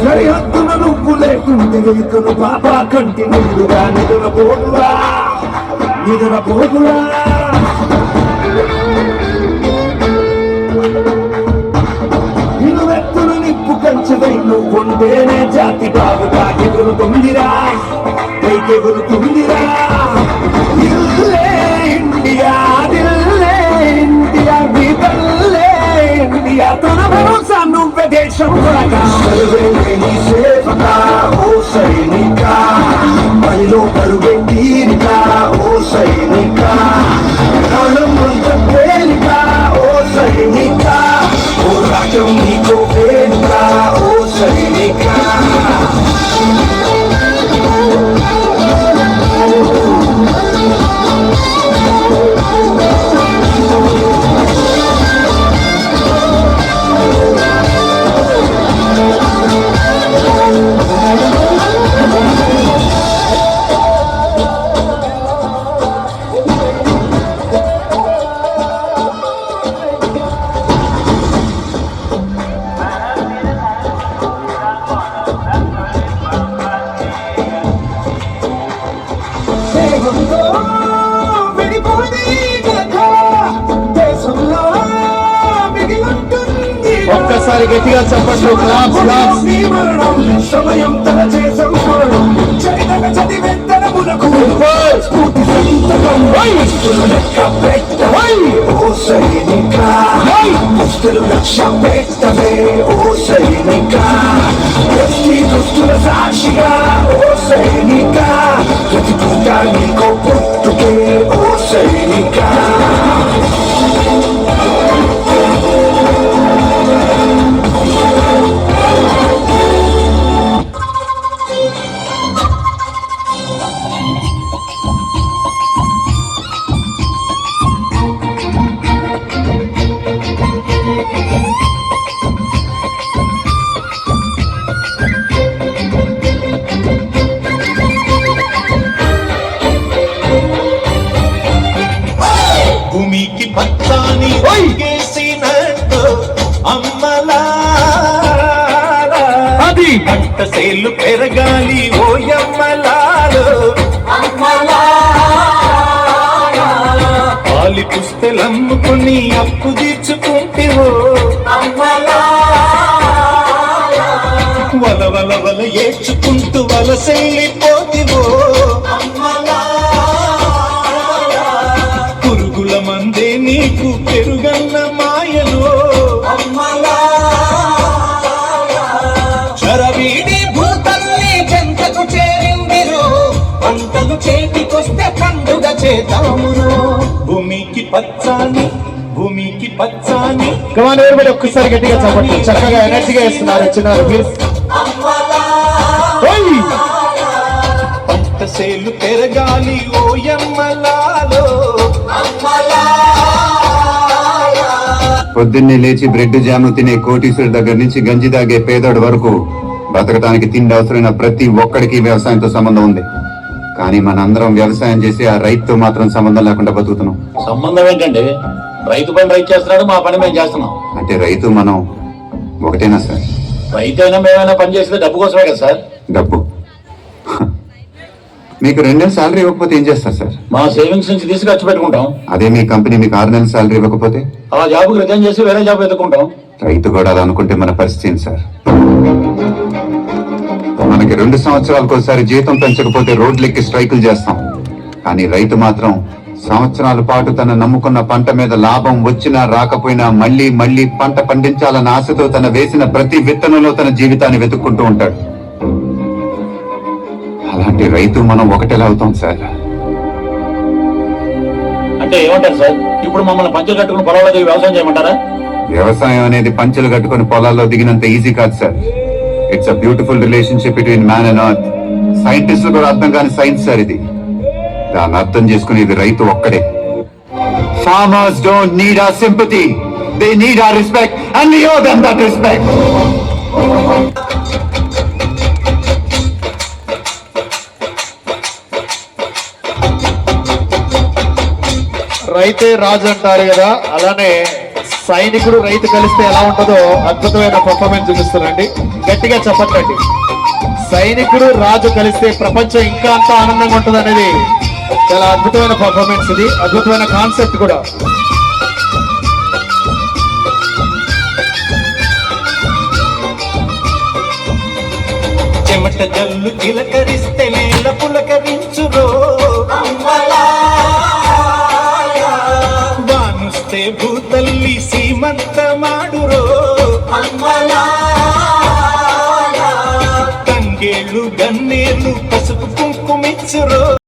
సరిహద్దున నువ్వు లేకుంటే వెలుతును పాపా కంటి నిండుగా నిద్రపోదురా నిద్రపోదురా నిలువెత్తును నిప్పు కంచెదై నువ్వుంటేనే జాతి బాగుగా ఎగురుతుందిరా పైకెగురుతుందిరా దిల్లే ఇండియా దిల్లే ఇండియా విదల్లే ఇండియా తన భరోసా నువ్వే దేశం కొరగా సేవకా ఓ సైనిక పనిలో పరుగే తీరిక ఓ సైనిక కాలం ముందు తేలిక ఓ సైనిక ఓ రాజ్యం నీకో వేదిక ఓ సైనిక ఒక్కసారి గట్టిగా చెప్పండి. సమయం తన చేసం చదివెత్తనములకు స్ఫూర్తి సంతకం లెక్క పెట్టవై ఓ సైనిక దుస్తులు లక్ష్య పెట్టవే ఓ సైనిక దుస్తుల సాక్షిగా ఓ సైనిక ప్రతి పూట నీకో పుట్టుకే ఓ సైనిక భూమికి పచ్చాని వేసినట్టు అమ్మలా అది పంట సేలు పెరగాలి ఓయమ్మలాలు పాలి పుస్తెలమ్ముకుని అప్పు తీర్చుకుంటేవో వల వల వల ఏడ్చుకుంటూ వలసెళ్ళిపోతివో పురుగుల మందే నీకు పెరుగన్న మాయలో చరవీడి భూతల్లి జంతకు చేరిందిరో పంటలు చేతికొస్తే పండుగ చేతామురో భూమికి పచ్చాని భూమికి పచ్చాని కమాన్ ఎవరిబడి ఒక్కసారి గట్టిగా చెప్పండి. చక్కగా ఎనర్జీగా ఇస్తున్నారు చిన్నారు ప్లీజ్. పంట సేలు పెరగాలి ఓయమ్మలాలో పొద్దున్నే లేచి బ్రెడ్ జాము తినే కోటీశ్వరుడి దగ్గర నుంచి గంజి తాగే పేదోడి వరకు బతకడానికి తిండి అవసరమైన ప్రతి ఒక్కడికి వ్యవసాయంతో సంబంధం ఉంది. కానీ మనందరం వ్యవసాయం చేసి ఆ రైతుతో మాత్రం సంబంధం లేకుండా బతుకుతున్నాం. సంబంధం ఏంటండి? రైతు పని రైతు చేస్తున్నాడు, మా పని మేము చేస్తున్నాం. అంటే రైతు మనం ఒకటేనా సార్? రైతు అయినా మేమైనా పని చేసేది డబ్బు కోసమే కదా సార్. డబ్బు మీకు 2 నెలల శాలరీ ఇవ్వకపోతే ఏం చేస్తారు సార్? మా సేవింగ్స్ నుంచి తీసి ఖర్చు పెట్టుకుంటాం. అదే మీ కంపెనీ మీకు 6 నెలల శాలరీ ఇవ్వకపోతే ఆ జాబ్ రిజైన్ చేసి వేరే జాబ్ ఎత్తుకుంటాం. రైతు కూడా అది అనుకుంటే మన పరిస్థితి ఏంటి సార్? మనకి 2 సంవత్సరాలకు ఒకసారి జీతం పెంచకపోతే రోడ్లెక్కి స్ట్రైకులు చేస్తాం. కానీ రైతు మాత్రం సంవత్సరాల పాటు తన నమ్ముకున్న పంట మీద లాభం వచ్చినా రాకపోయినా మళ్లీ మళ్లీ పంట పండించాలన్న ఆశతో తన వేసిన ప్రతి విత్తనంలో తన జీవితాన్ని వెతుక్కుంటూ ఉంటాడు. అలాంటి రైతు మనం ఒకటేలా అవుతాం సార్? అంటే ఏమంటారు సార్? ఇప్పుడు మమ్మల్ని పంచులు కట్టుకుని పొలంలో దిగి వ్యవసాయం చేయమంటారా? వ్యవసాయం అనేది పంచెలు కట్టుకుని పొలాల్లో దిగినంత ఈజీ కాదు sir. It's a beautiful relationship between man and earth. సైంటిస్టులు కూడా అర్థం కాని సైన్స్ సార్ ఇది. దాన్ని అర్థం చేసుకునేది రైతు ఒక్కడే. Farmers don't need our sympathy. They need our respect and we owe them that respect. రైతే రాజు అంటారు కదా, అలానే సైనికుడు రైతు కలిస్తే ఎలా ఉంటుందో అద్భుతమైన పర్ఫార్మెన్స్ చూపిస్తున్నారండి. గట్టిగా చెప్పండి. సైనికుడు రాజు కలిస్తే ప్రపంచం ఇంకా అంత ఆనందంగా ఉంటుంది అనేది చాలా అద్భుతమైన పర్ఫార్మెన్స్. ఇది అద్భుతమైన కాన్సెప్ట్ కూడా. చెమట జల్లు చిలకరిస్తే నేల పులకరించురో, వానుస్తే భూతల్లి సీమంత మాడురో, తంగేళ్ళు గన్నేళ్ళు పసుపు కుంకుమిచ్చురో.